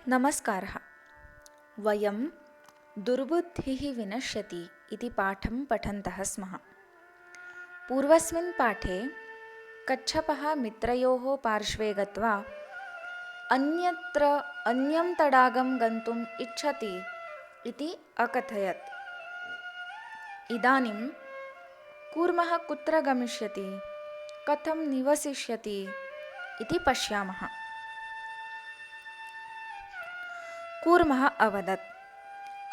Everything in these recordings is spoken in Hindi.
नमस्कारः। वयं दुर्बुद्धिः विनश्यति इति पाठं पठन्तः स्मः। पूर्वस्मिन् पाठे कच्छपः मित्रयोः पार्श्वे गत्वा अन्यं तडागं गन्तुम् इच्छति इति अकथयत्। इदानीं कूर्मः कुत्र गमिष्यति, कथं निवसिष्यति इति पश्यामः। कूर्मः अवदत्,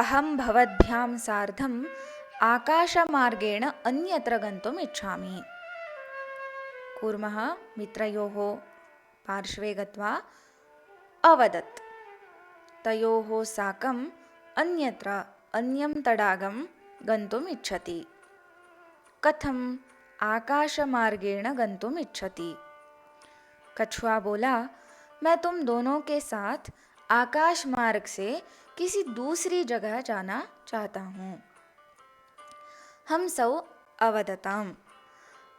अहं भवद्भ्यां सार्धम् आकाशमार्गेण अन्यत्र गन्तुम् इच्छामि। कूर्मः मित्रयोः पार्श्वे गत्वा अवदत्, तयोः साकम् अन्यं तडागं गन्तुम् इच्छति। कथम् आकाशमार्गेण गन्तुम् इच्छति? कछुआ बोला, मैं तुम दोनों के साथ आकाश मार्ग से किसी दूसरी जगह जाना चाहता हूँ। हंसौ अवदताम्,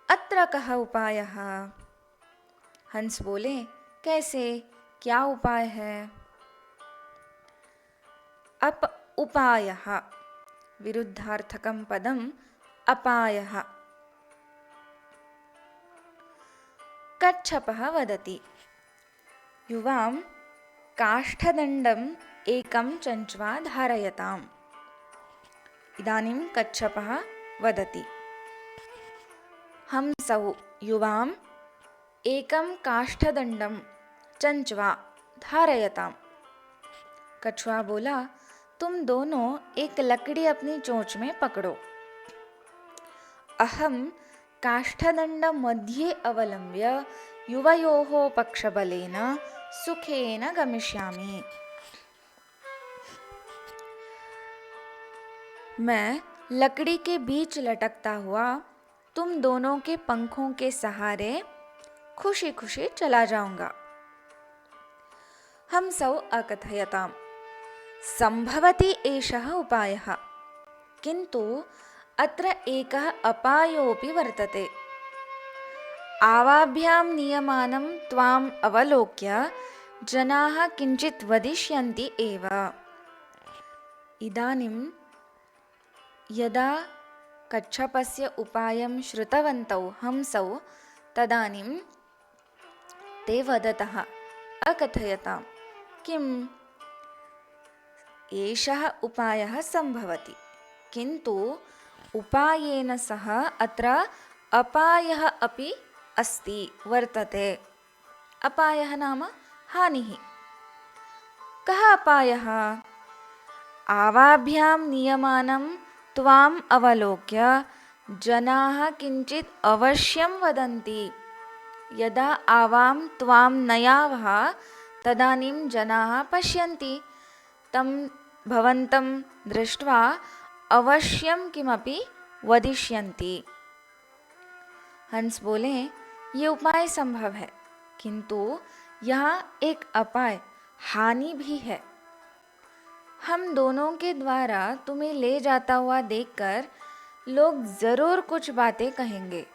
अत्र कः उपायः? हंस बोले, कैसे, क्या उपाय है? उपायः विरुद्धार्थकं पदम् अपायः। कच्छपः वदति, युवां काष्ठदण्डम् एकं चञ्च्वा धारयताम्। इदानीं कच्छपः वदति, हंसौ युवाम् एकं काष्ठदण्डं चञ्च्वा धारयताम्। कछुआ बोला, तुम दोनों एक लकड़ी अपनी चोंच में पकड़ो। अहं काष्ठदण्डं मध्ये अवलम्ब्य युवयोः पक्षबलेन सुखेन गमिष्यामि। मैं लकड़ी के बीच लटकता हुआ तुम दोनों के पंखों के सहारे खुशी खुशी चला जाऊंगा। हंसौ अकथयताम्, संभवति एषः उपायः, किन्तु अत्र एकः अपायोऽपि वर्तते। आवाभ्यां नियमानं त्वाम् अवलोक्य जनाः किञ्चित् वदिष्यन्ति एव। इदानीं यदा कच्छपस्य उपायं श्रुतवन्तौ हंसौ, तदानीं ते वदतः अकथयताम्, किम् एषः उपायः सम्भवति, किन्तु उपायेन सह अत्र अपायः अपि अस्ति, वर्तते। अपायः नाम हानिः। कः अपायः? आवाभ्यां नियमानं त्वाम् अवलोक्य जनाः किञ्चित् अवश्यं वदन्ति। यदा आवां त्वां नयावः तदानीं जनाः पश्यन्ति, तं भवन्तं दृष्ट्वा अवश्यं किमपि वदिष्यन्ति। हंस बोले, ये उपाय संभव है, किंतु यहाँ एक अपाय, हानि भी है। हम दोनों के द्वारा तुम्हें ले जाता हुआ देखकर लोग जरूर कुछ बातें कहेंगे।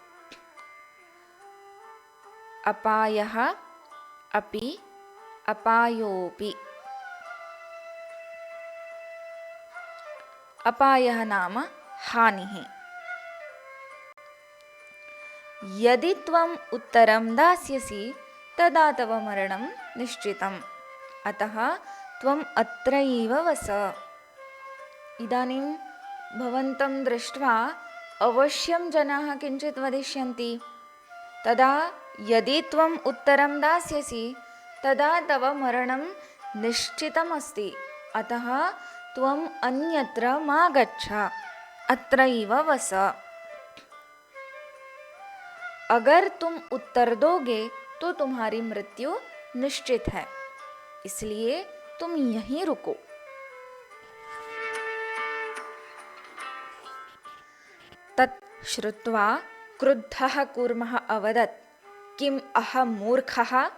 अपायः अपि अपायोऽपि। अपायः नाम हानिः। यदि त्वम् उत्तरं दास्यसि तदा तव मरणं निश्चितम्, अतः त्वम् अत्रैव वस। इदानीं भवन्तं दृष्ट्वा अवश्यं जनाः किञ्चित् वदिष्यन्ति। तदा यदि त्वम् उत्तरं दास्यसि तदा तव मरणं निश्चितमस्ति, अतः त्वम् अन्यत्र मा गच्छ, अत्रैव वस। अगर तुम उत्तर दोगे तो तुम्हारी मृत्यु निश्चित है, इसलिए तुम यहीं रुको। तत् श्रुत्वा क्रुद्धः कूर्मः अवदत्, किम् अहं मूर्खः,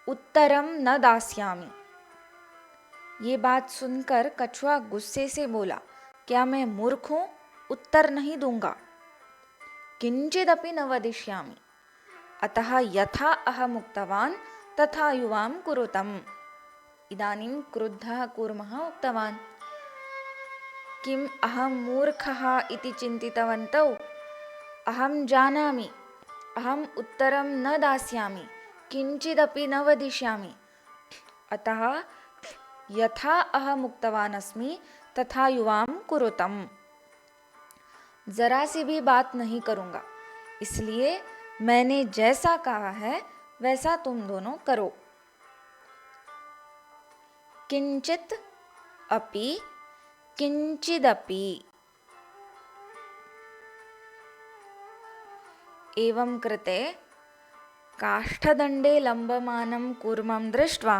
उत्तरं न दास्यामि। ये बात सुनकर कछुआ गुस्से से बोला, क्या मैं मूर्ख हूँ, उत्तर नहीं दूंगा। किंचिदपि न वदिष्यामि, अतः यथा अहम् उक्तवान् तथा युवां कुरुतम्। इदानीं क्रुद्धः कूर्मः उक्तवान्, किम् अहं मूर्खः इति चिन्तितवन्तौ? अहं जानामि, अहम् उत्तरं न दास्यामि, किञ्चिदपि न वदिष्यामि। अतः यथा अहम् उक्तवान् अस्मि तथा युवां कुरुतम्। जरा सी भी बात नहीं करूँगा, इसलिए मैंने जैसा कहा है वैसा तुम दोनों करो। किंचित अपि किंचिदपि। एवं कृते काष्ठदण्डे लम्बमानं कूर्मं दृष्ट्वा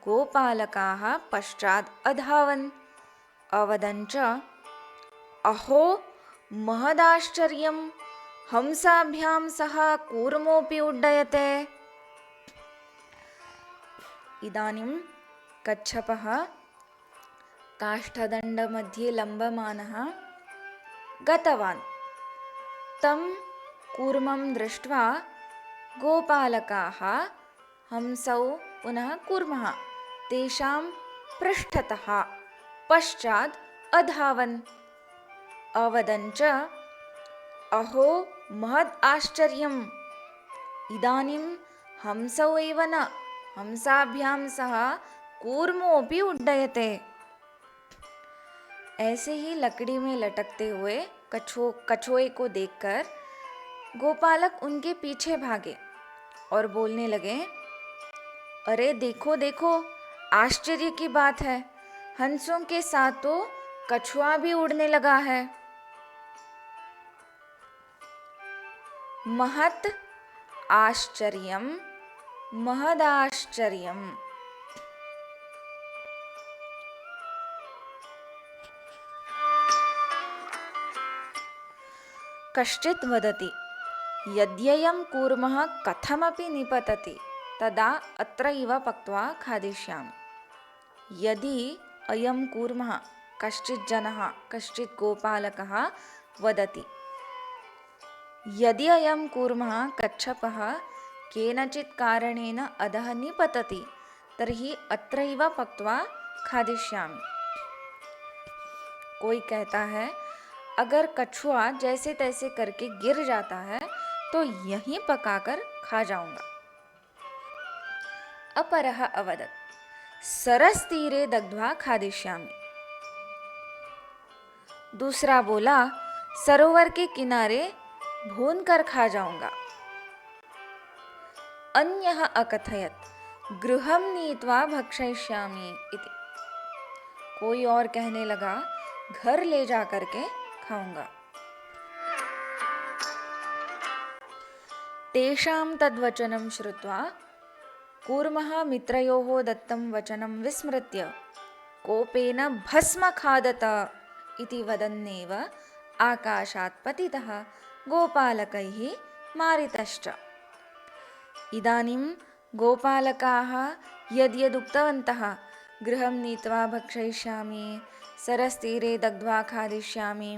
गोपालकाः पश्चात् अधावन्। अवदञ्च, अहो महदाश्चर्यं, हंसाभ्यां सह कूर्मोऽपि उड्डयते। इदानीं कच्छपः काष्ठदण्डमध्ये लम्बमानः गतवान्। तं कूर्मं दृष्ट्वा गोपालकाः हंसौ पुनः कूर्मः तेषां पृष्ठतः पश्चात् अधावन्। अवदञ्च, अहो महद् आश्चर्यम्, इदानीं हंसौ एव न, हंसाभ्यां सह कूर्मोऽपि उड्डयते। ऐसे ही लकड़ी में लटकते हुए कछुए को देखकर गोपालक उनके पीछे भागे और बोलने लगे, अरे देखो देखो, आश्चर्य की बात है, हंसों के साथ तो कछुआ भी उड़ने लगा है। महत् आश्चर्यं महदाश्चर्यम्। कश्चित् वदति, यद्ययं कूर्मः कथमपि निपतति तदा अत्रैव पक्त्वा खादिष्यामि। यदि अयं कूर्मः, कश्चित् जनः, कश्चित् गोपालकः वदति, यदि अयं कूर्मः कच्छपः केनचित् कारणेन अधः निपतति तर्हि अत्रैव पक्त्वा खादिष्यामि। कोई कहता है, अगर कछुआ जैसे तैसे करके गिर जाता है तो यहीं पकाकर खा जाऊंगा। अपरः अवदत्, सरस्तीरे दग्ध्वा खादिष्यामि। दूसरा बोला, सरोवर के किनारे भून कर खा जाऊंगा। अन्यः अकथयत्, गृहं नीत्वा भक्षयिष्यामि इति। कोई और कहने लगा, घर ले जा करके खाऊंगा। तेषां तद्वचनं श्रुत्वा कूर्मः मित्रयोः दत्तं वचनं विस्मृत्य कोपेन भस्म खादत इति वदन्नेव आकाशात् पतितः गोपालकैः मारितश्च। इदानीं गोपालकाः यद्यदुक्तवन्तः, गृहं नीत्वा भक्षयिष्यामि, सरस्तीरे दग्ध्वा खादिष्यामि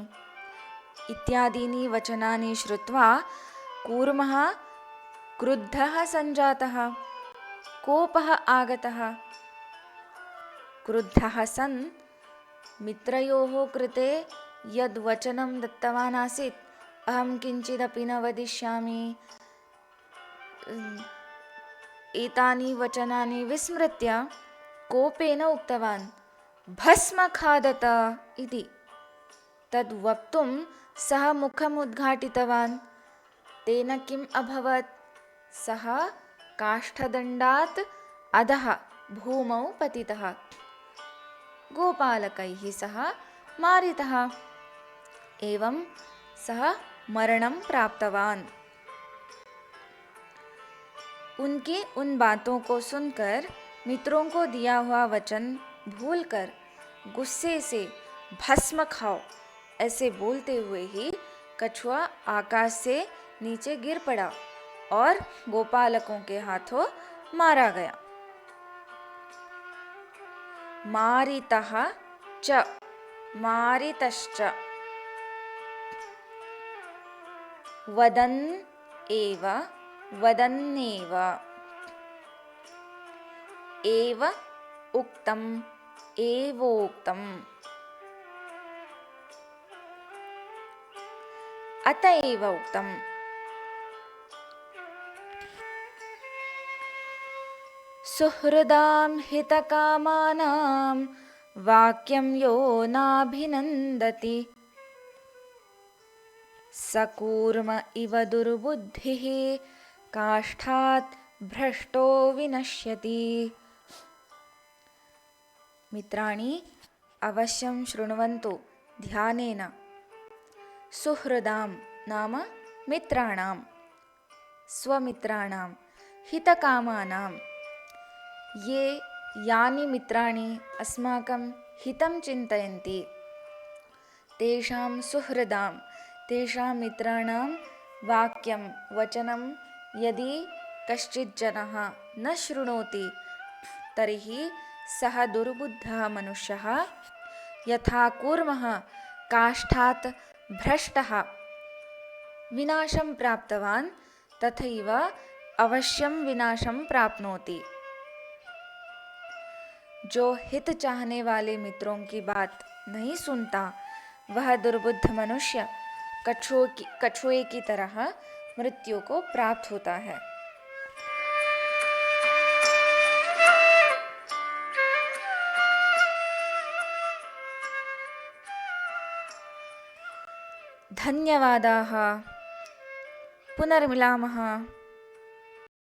इत्यादीनि वचनानि श्रुत्वा कूर्मः क्रुद्धः सञ्जातः, कोपः आगतः। क्रुद्धः सन् मित्रयोः कृते यद् वचनं दत्तवान् आसीत्, अहं किञ्चिदपि न वदिष्यामि, एतानि वचनानि विस्मृत्य कोपेन उक्तवान्, भस्म खादत इति। तद् वक्तुं सः मुखम् उद्घाटितवान्। तेन किम् अभवत्? सः काष्ठदण्डात् अधः भूमौ पतितः, गोपालकैः सह मारितः। एवं सः मरणं प्राप्तवान्। उनकी उन बातों को सुनकर मित्रों को दिया हुआ वचन भूलकर गुस्से से भस्म खाओ ऐसे बोलते हुए ही कछुआ आकाश से नीचे गिर पड़ा और गोपालकों के हाथों मारा गया। मारितः च मारितश्च। वदन् एव वदन्नेव। एव उक्तम् एवोक्तम्। अत एव उक्तम्। सुहृदां हितकामानां वाक्यं यो नाभिनन्दति स कूर्म इव दुर्बुद्धिः काष्ठात् भ्रष्टो विनश्यति। मित्राणि अवश्यं शृण्वन्तु ध्यानेन। सुहृदां नाम मित्राणां, स्वमित्राणां, हितकामानां, ये यानि मित्राणि अस्माकं हितं चिन्तयन्ति तेषां सुहृदां, तेषां मित्राणां वाक्यं वचनं यदि कश्चित् जनः न शृणोति तर्हि सः दुर्बुद्धः मनुष्यः यथा कूर्मः काष्ठात् भ्रष्टः विनाशं प्राप्तवान् तथैव अवश्यं विनाशं प्राप्नोति। जो हित चाहने वाले मित्रों की बात नहीं सुनता वह दुर्बुद्ध मनुष्य कछुए की तरह मृत्यु को प्राप्त होता है। धन्यवादाः। पुनर्मिलामः।